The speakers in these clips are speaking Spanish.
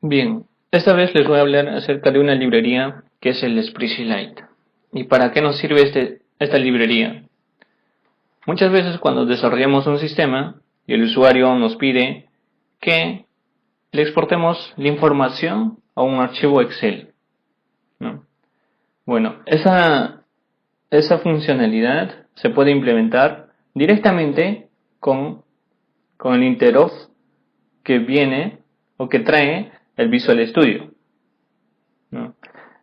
Bien, esta vez les voy a hablar acerca de una librería que es el Spreadsheet Lite. ¿Y para qué nos sirve esta librería? Muchas veces cuando desarrollamos un sistema y el usuario nos pide que le exportemos la información a un archivo Excel, ¿no? Bueno, esa funcionalidad se puede implementar directamente con el interop que viene o que trae el Visual Studio, ¿no?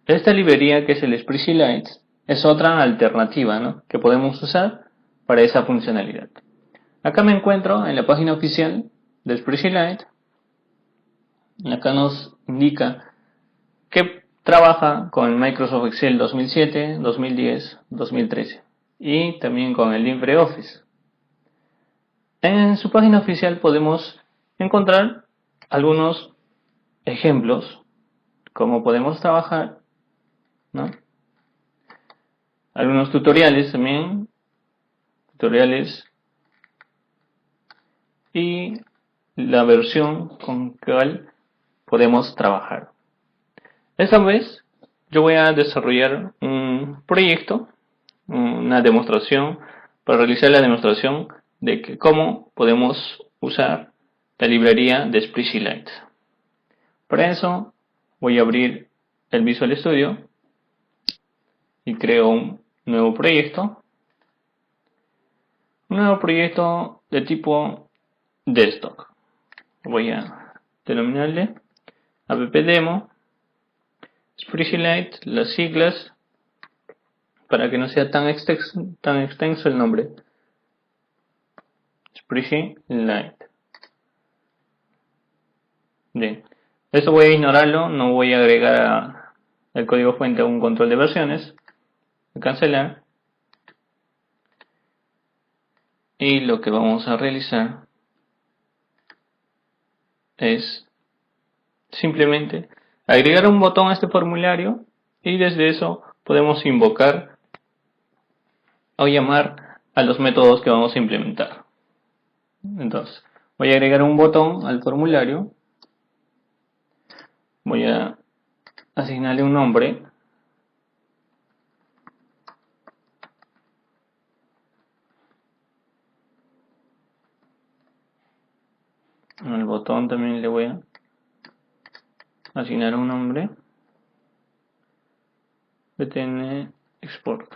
Esta librería, que es el Spreadsheet Lite, es otra alternativa, ¿no?, que podemos usar para esa funcionalidad. Acá me encuentro en la página oficial de Spreadsheet Lite. Acá nos indica que trabaja con Microsoft Excel 2007, 2010, 2013 y también con el LibreOffice. En su página oficial podemos encontrar algunos ejemplos, cómo podemos trabajar, ¿no? Algunos tutoriales también, y la versión con cual podemos trabajar. Esta vez yo voy a desarrollar un proyecto, una demostración, para realizar la demostración de que cómo podemos usar la librería de Spreadsheet Lite. Para eso voy a abrir el Visual Studio y creo un nuevo proyecto de tipo desktop. Voy a denominarle appdemo Spreadsheet Lite, las siglas, para que no sea tan extenso el nombre. Spreadsheet Lite. Bien, esto voy a ignorarlo, no voy a agregar el código fuente a un control de versiones. Voy a cancelar. Y lo que vamos a realizar es simplemente agregar un botón a este formulario, y desde eso podemos invocar o llamar a los métodos que vamos a implementar. Entonces, voy a agregar un botón al formulario, voy a asignarle un nombre, al botón también le voy a asignar un nombre, btn export,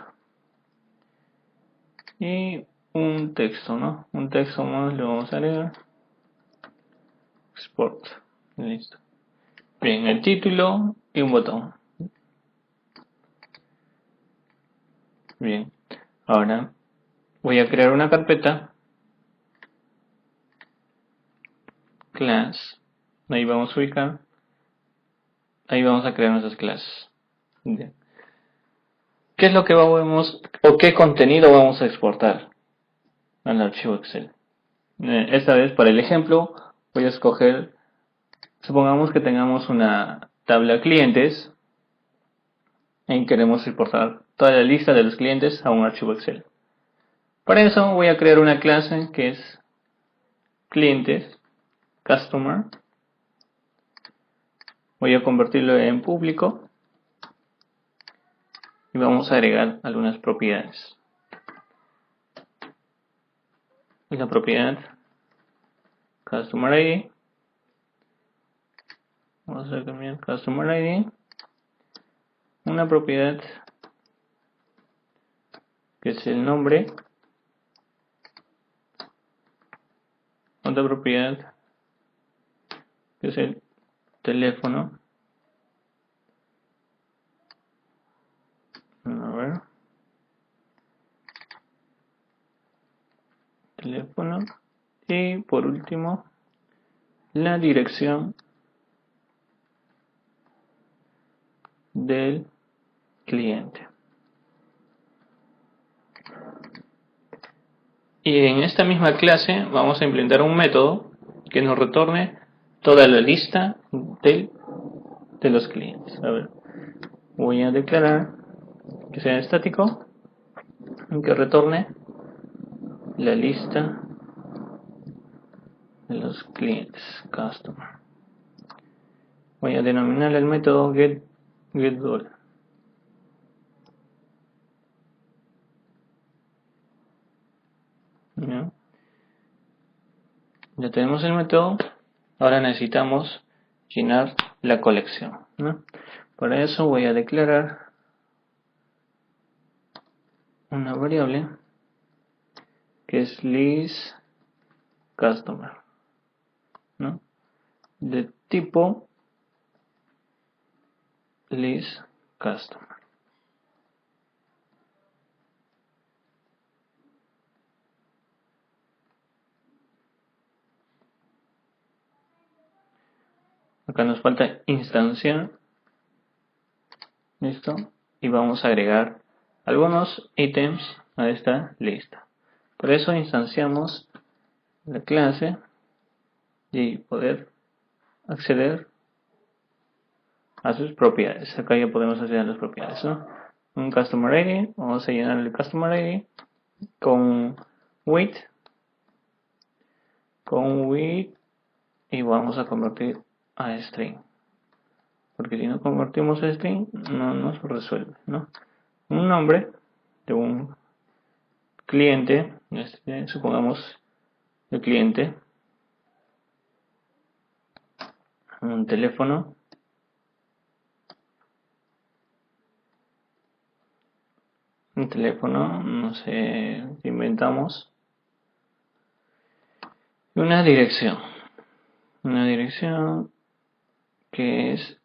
y un texto, ¿no? Un texto más le vamos a agregar, export, listo. Bien, el título y un botón. Bien, ahora voy a crear una carpeta, class, ahí vamos a ubicar, ahí vamos a crear nuestras clases. Bien. ¿Qué es lo que vamos, o qué contenido vamos a exportar al archivo Excel? Esta vez, para el ejemplo, voy a escoger, supongamos que tengamos una tabla clientes y queremos exportar toda la lista de los clientes a un archivo Excel. Para eso voy a crear una clase que es clientes, customer. Voy a convertirlo en público y vamos a agregar algunas propiedades. La propiedad customer ID, vamos a cambiar customer ID, una propiedad que es el nombre, otra propiedad que es el teléfono, a ver, teléfono, y por último la dirección del cliente. Y en esta misma clase vamos a implementar un método que nos retorne toda la lista de los clientes. A ver, voy a declarar que sea estático y que retorne la lista de los clientes, customer. voy a denominar el método getDollar. ¿Ya? Ya tenemos el método. Ahora necesitamos llenar la colección, ¿no? Para eso voy a declarar una variable que es listCustomer, ¿no? De tipo listCustomer. Acá nos falta instanciar. Listo. Y vamos a agregar algunos ítems a esta lista. Por eso instanciamos la clase y poder acceder a sus propiedades. Acá ya podemos acceder a las propiedades, ¿no? Un customer ID. Vamos a llenar el customer ID con with y vamos a convertir a string. Porque si no convertimos a string, no nos resuelve, ¿no? Un nombre de un cliente, supongamos el cliente, un teléfono, no sé, inventamos una dirección que es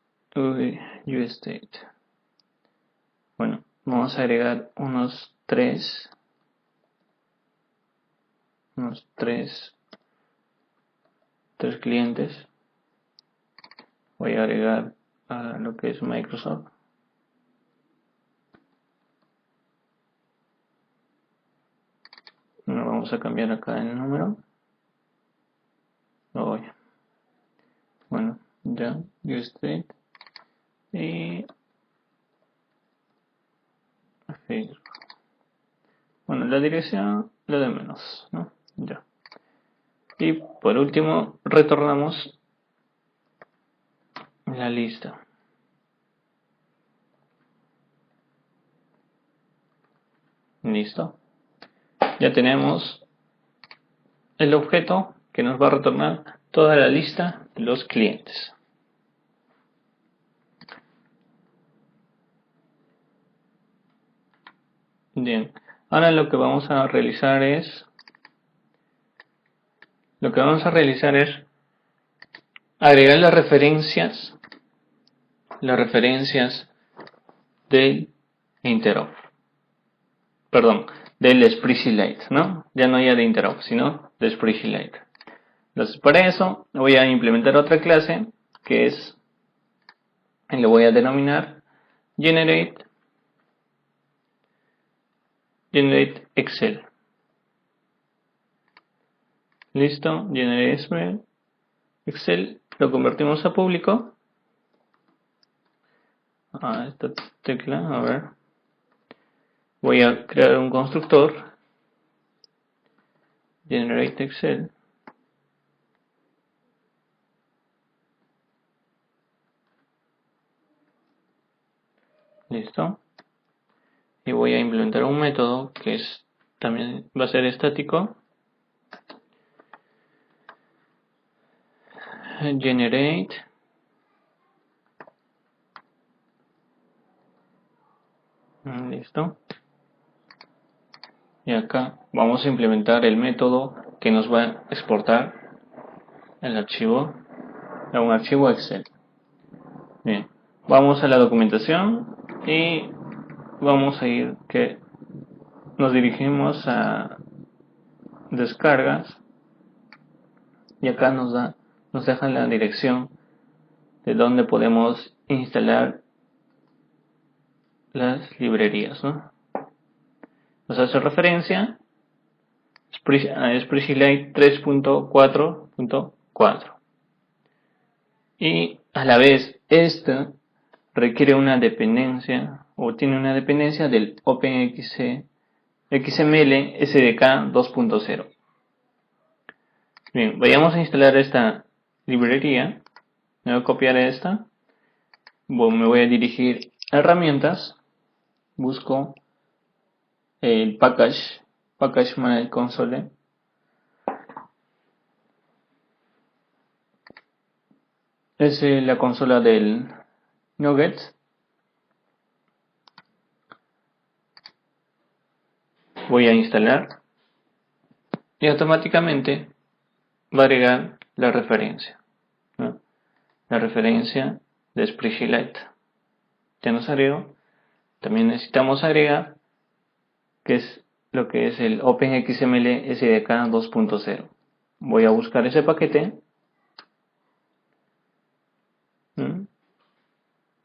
uState. Bueno, vamos a agregar unos tres clientes. Voy a agregar a lo que es Microsoft. Bueno, vamos a cambiar acá el número. Bueno, ya, uState y Facebook. Bueno, la dirección lo de menos, ¿no? Ya. Y por último, retornamos la lista. Listo. Ya tenemos el objeto que nos va a retornar toda la lista de los clientes. Bien. Ahora lo que vamos a realizar es agregar las referencias del interop. Perdón, del SpreadsheetLite, ¿no? Ya no de interop, sino de SpreadsheetLite. Entonces, para eso voy a implementar otra clase que es, y le voy a denominar generate Excel. Listo, generate Excel, lo convertimos a público. Esta tecla, a ver. Voy a crear un constructor generate Excel. Listo. Y voy a implementar un método que también va a ser estático. Generate listo. Y acá vamos a implementar el método que nos va a exportar el archivo a un archivo Excel. Bien, vamos a la documentación y vamos a ir que nos dirigimos a descargas y acá nos deja la dirección de donde podemos instalar las librerías, ¿no? Nos hace referencia a SpreadsheetLite 3.4.4 y a la vez esta requiere una dependencia o tiene una dependencia del OpenXML SDK 2.0. Bien, vayamos a instalar esta librería. Me voy a copiar esta. Me voy a dirigir a herramientas. Busco el Package Manage Console. Es la consola del NuGet. Voy a instalar y automáticamente va a agregar la referencia, ¿no? La referencia de Spreadsheet Lite. Ya nos agregó. También necesitamos agregar que es lo que es el OpenXML SDK 2.0. Voy a buscar ese paquete.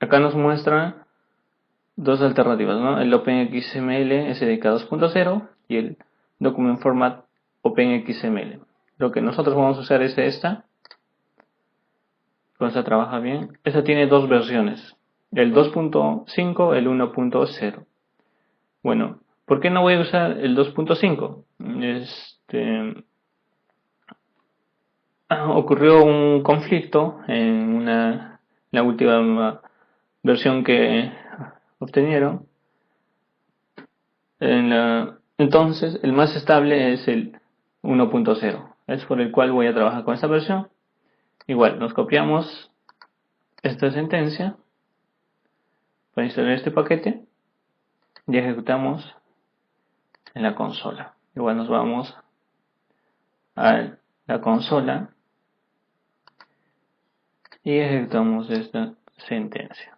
Acá nos muestra dos alternativas, ¿no? El OpenXML SDK 2.0 y el Document Format OpenXML. Lo que nosotros vamos a usar es esta. Con esta trabaja bien. Esta tiene dos versiones, el 2.5, el 1.0. Bueno, ¿por qué no voy a usar el 2.5? Ocurrió un conflicto en la última versión que obtenieron. Entonces, el más estable es el 1.0. Es por el cual voy a trabajar con esta versión. Igual, nos copiamos esta sentencia para instalar este paquete y ejecutamos en la consola. Igual nos vamos a la consola y ejecutamos esta sentencia.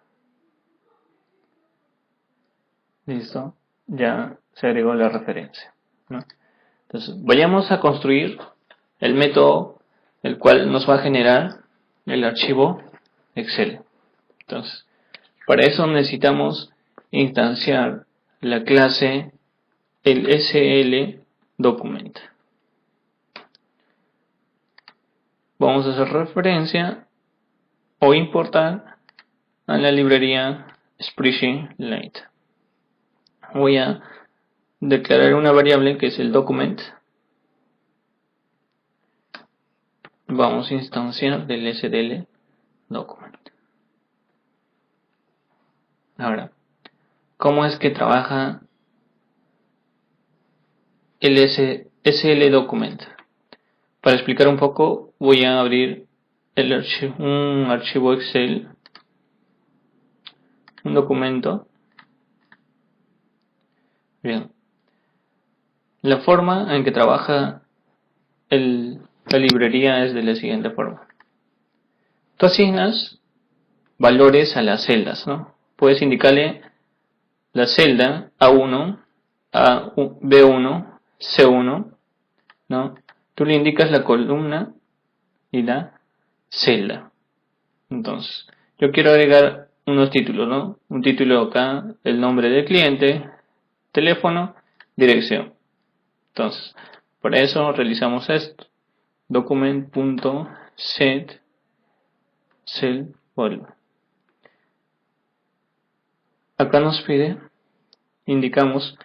Listo, ya se agregó la referencia, ¿no? Entonces, vayamos a construir el método el cual nos va a generar el archivo Excel. Entonces, para eso necesitamos instanciar la clase el SL Document. Vamos a hacer referencia o importar a la librería Spreadsheet Lite. Voy a declarar una variable que es el document. Vamos a instanciar del SL Document. Ahora, ¿cómo es que trabaja el SL Document? Para explicar un poco, voy a abrir un archivo Excel, un documento. Bien. La forma en que trabaja la librería es de la siguiente forma. Tú asignas valores a las celdas, ¿no? Puedes indicarle la celda A1, B1, C1, ¿no? Tú le indicas la columna y la celda. Entonces, yo quiero agregar unos títulos, ¿no? Un título acá, el nombre del cliente, teléfono, dirección. Entonces, para eso realizamos esto. Document.set cell volume. Acá nos pide, indicamos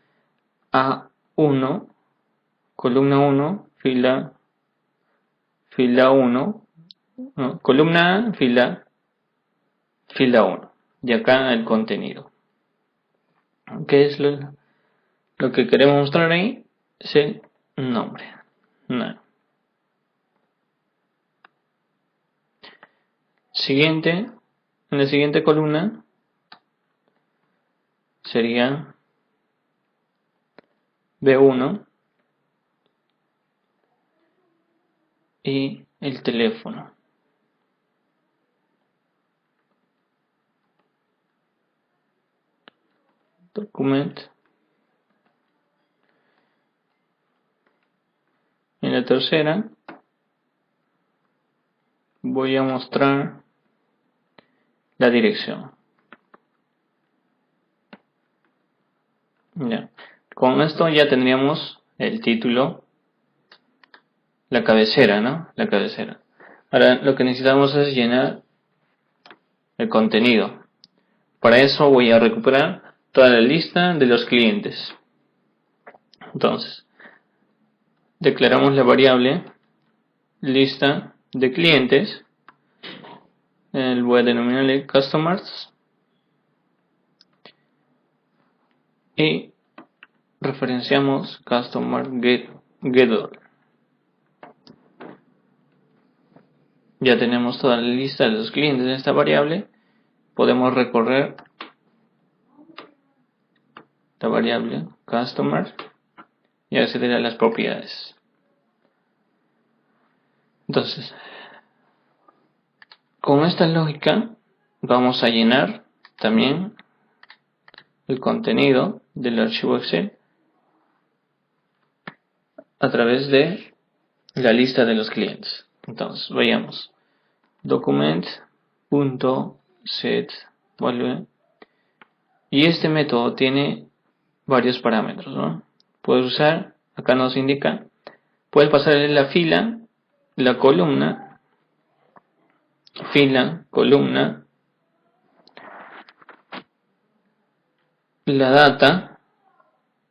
A1, columna 1, fila 1, no, columna A, fila 1. Y acá el contenido. ¿Qué es lo que queremos mostrar ahí? Es el nombre. No. Siguiente, en la siguiente columna sería B1 y el teléfono. Document. En la tercera voy a mostrar la dirección. Ya. Con esto ya tendríamos el título, la cabecera, ¿no? La cabecera. Ahora lo que necesitamos es llenar el contenido. Para eso voy a recuperar toda la lista de los clientes. Entonces, declaramos la variable lista de clientes. voy a denominarle customers y referenciamos customer getter. Ya tenemos toda la lista de los clientes en esta variable. Podemos recorrer la variable customer y acceder a las propiedades. Entonces, con esta lógica vamos a llenar también el contenido del archivo Excel a través de la lista de los clientes. Entonces, veamos document.setValue y este método tiene varios parámetros, ¿no? Puedes usar, acá nos indica, puedes pasarle la fila, la columna, columna, la data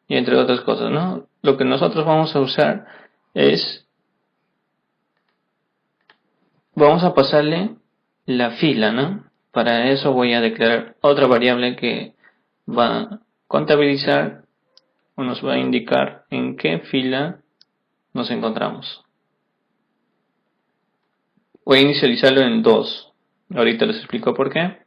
y entre otras cosas, ¿no? Lo que nosotros vamos a usar es, vamos a pasarle la fila, ¿no? Para eso voy a declarar otra variable que va a contabilizar o nos va a indicar en qué fila nos encontramos. Voy a inicializarlo en 2. Ahorita les explico por qué.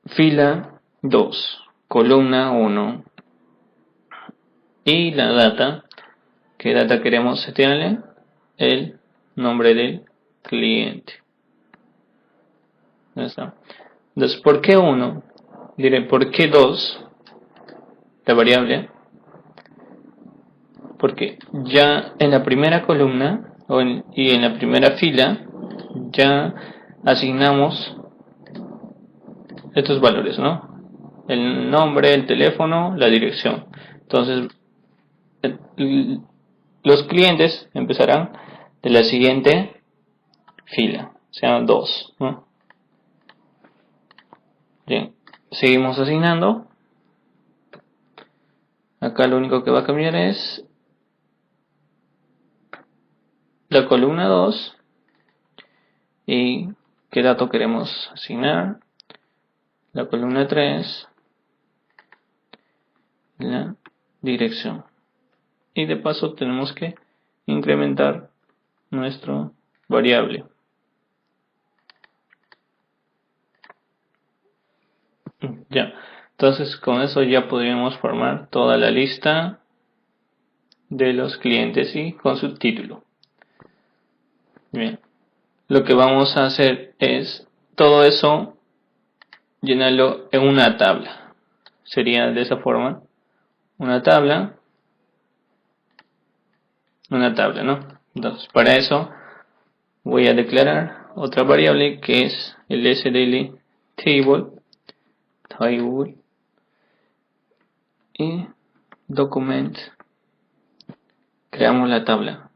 Fila 2, columna 1 y la data. ¿Qué data queremos setearle? El nombre del cliente. Ya está. Entonces, ¿por qué 1? Diré, ¿por qué 2? La variable. Porque ya en la primera columna y en la primera fila ya asignamos estos valores, ¿no? El nombre, el teléfono, la dirección. Entonces, los clientes empezarán de la siguiente fila, sean 2, ¿no? Bien, seguimos asignando. Acá lo único que va a cambiar es la columna 2 y qué dato queremos asignar. La columna 3, la dirección. Y de paso tenemos que incrementar nuestra variable. Ya, entonces con eso ya podríamos formar toda la lista de los clientes y con su título. Bien, lo que vamos a hacer es todo eso llenarlo en una tabla. Sería de esa forma, una tabla, ¿no? Entonces, para eso voy a declarar otra variable que es el sdl table y document. Creamos la tabla.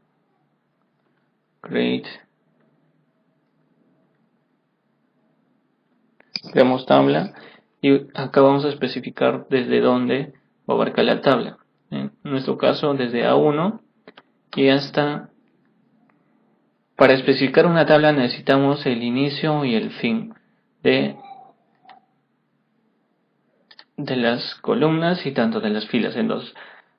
Creamos tabla y acá vamos a especificar desde dónde va a abarcar la tabla. En nuestro caso desde A1 y hasta, para especificar una tabla necesitamos el inicio y el fin de las columnas y tanto de las filas. Entonces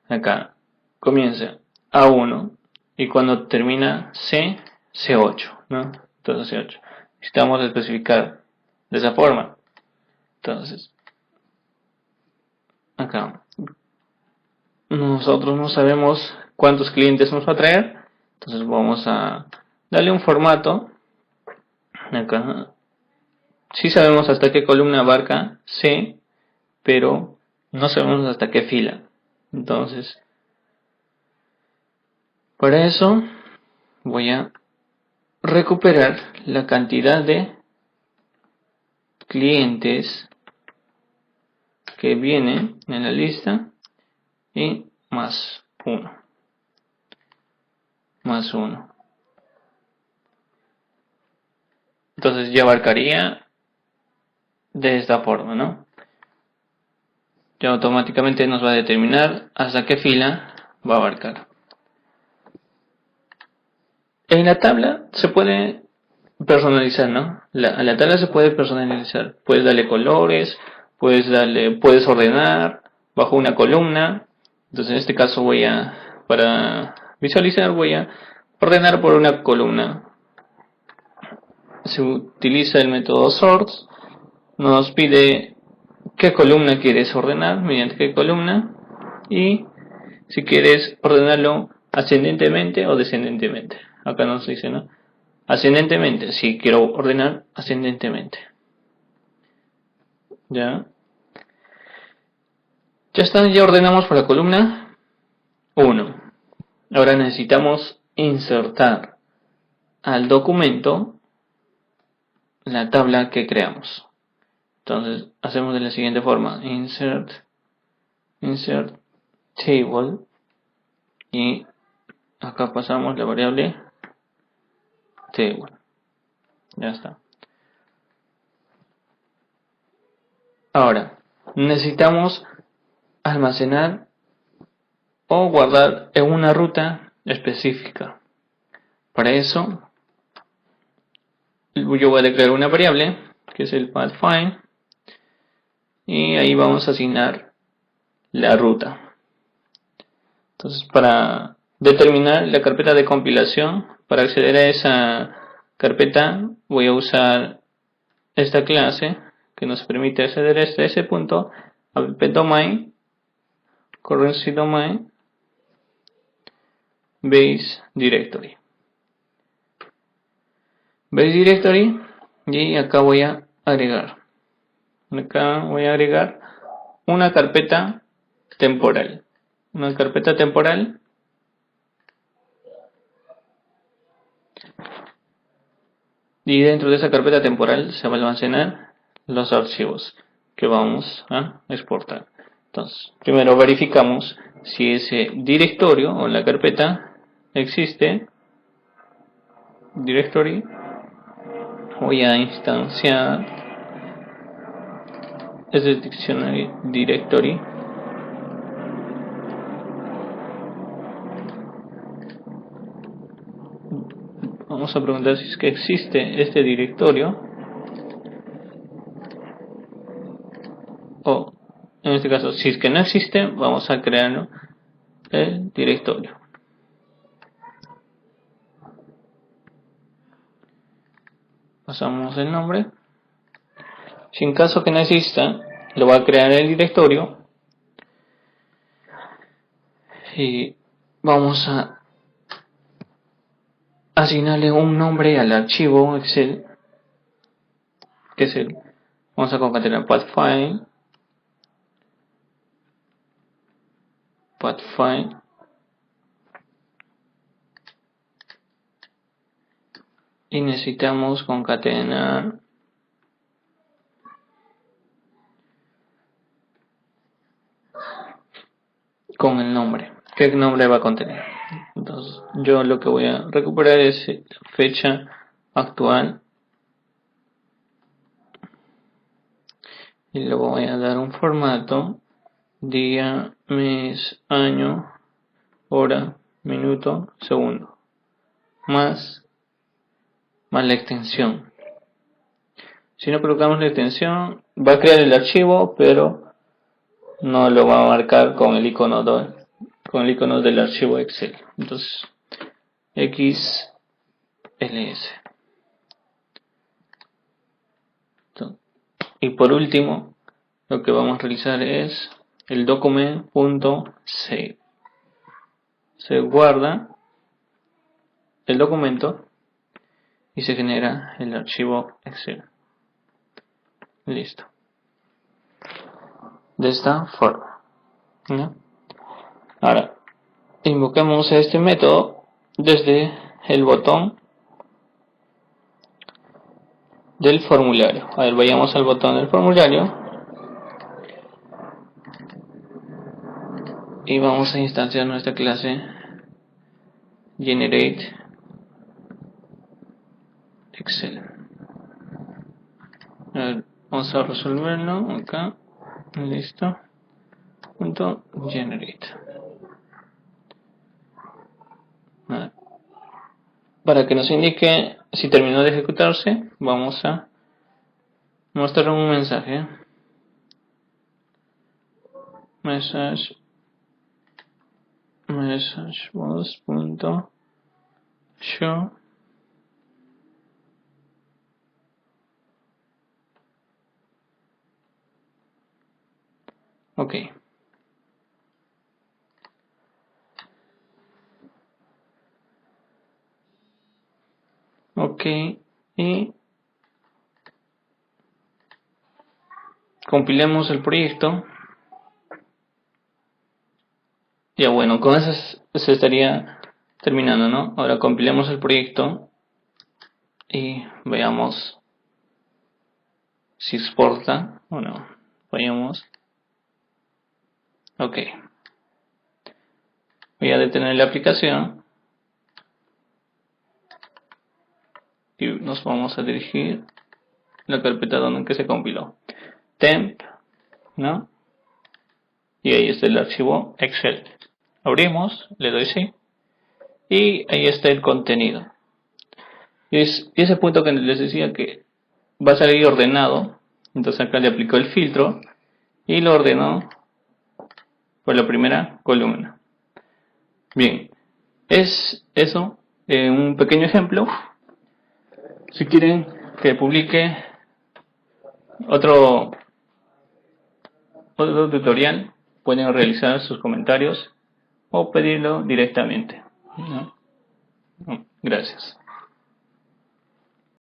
acá comienza A1 y cuando termina C8, ¿no? Entonces C8. Necesitamos especificar de esa forma. Entonces acá nosotros no sabemos cuántos clientes nos va a traer, entonces vamos a darle un formato. Acá sí sabemos hasta qué columna abarca C, pero no sabemos hasta qué fila. Entonces, para eso voy a recuperar la cantidad de clientes que viene en la lista y más 1. Entonces ya abarcaría de esta forma, ¿no? Ya automáticamente nos va a determinar hasta qué fila va a abarcar. En la tabla se puede personalizar, ¿no? A la tabla se puede personalizar. Puedes darle colores, puedes ordenar bajo una columna. Entonces en este caso para visualizar, voy a ordenar por una columna. Se utiliza el método sort. Nos pide qué columna quieres ordenar, mediante qué columna, y si quieres ordenarlo ascendentemente o descendentemente. Acá nos dice, ¿no? Ascendentemente, si quiero ordenar ascendentemente. Ya está, ya ordenamos por la columna 1. Ahora necesitamos insertar al documento la tabla que creamos. Entonces hacemos de la siguiente forma: insert table, y acá pasamos la variable table. Ya está. Ahora necesitamos almacenar o guardar en una ruta específica. Para eso yo voy a declarar una variable que es el pathfind, y ahí vamos a asignar la ruta. Entonces, para determinar la carpeta de compilación, para acceder a esa carpeta voy a usar esta clase que nos permite acceder a ese punto: app-domain, currency domain, base directory. Base directory, y acá voy a agregar una carpeta temporal. Y dentro de esa carpeta temporal se va a almacenar los archivos que vamos a exportar. Entonces, primero verificamos si ese directorio o la carpeta existe. Directory, voy a instanciar ese dictionary directory. Vamos a preguntar si es que existe este directorio, o en este caso, si es que no existe, vamos a crear el directorio. Pasamos el nombre. Si en caso que no exista, lo voy a crear el directorio y vamos a asignarle un nombre al archivo Excel, que es vamos a concatenar pathfind y necesitamos concatenar con el nombre. ¿Qué nombre va a contener? Entonces, yo lo que voy a recuperar es fecha actual y le voy a dar un formato: día, mes, año, hora, minuto, segundo, más la extensión. Si no colocamos la extensión, va a crear el archivo, pero no lo va a marcar con el icono del archivo Excel. Entonces, XLS. Y por último, lo que vamos a realizar es el document.save. Se guarda el documento y se genera el archivo Excel. Listo. De esta forma, ¿no? Ahora, invocamos a este método desde el botón del formulario. A ver, vayamos al botón del formulario y vamos a instanciar nuestra clase generate Excel. A ver, vamos a resolverlo acá. Listo. Punto generate. Va para que nos indique si terminó de ejecutarse, vamos a mostrar un mensaje. Message box.show. Ok. Ok. Y compilemos el proyecto. Ya bueno, con eso se estaría terminando, ¿no? Ahora compilemos el proyecto y veamos si exporta o no. Vayamos. Ok. Voy a detener la aplicación y nos vamos a dirigir a la carpeta donde se compiló. Temp, ¿no? Y ahí está el archivo Excel. Abrimos, le doy sí. Y ahí está el contenido. Y ese punto que les decía que va a salir ordenado. Entonces acá le aplicó el filtro y lo ordenó por la primera columna. Bien, es eso, un pequeño ejemplo. Si quieren que publique otro tutorial, pueden realizar sus comentarios o pedirlo directamente, ¿no? Gracias.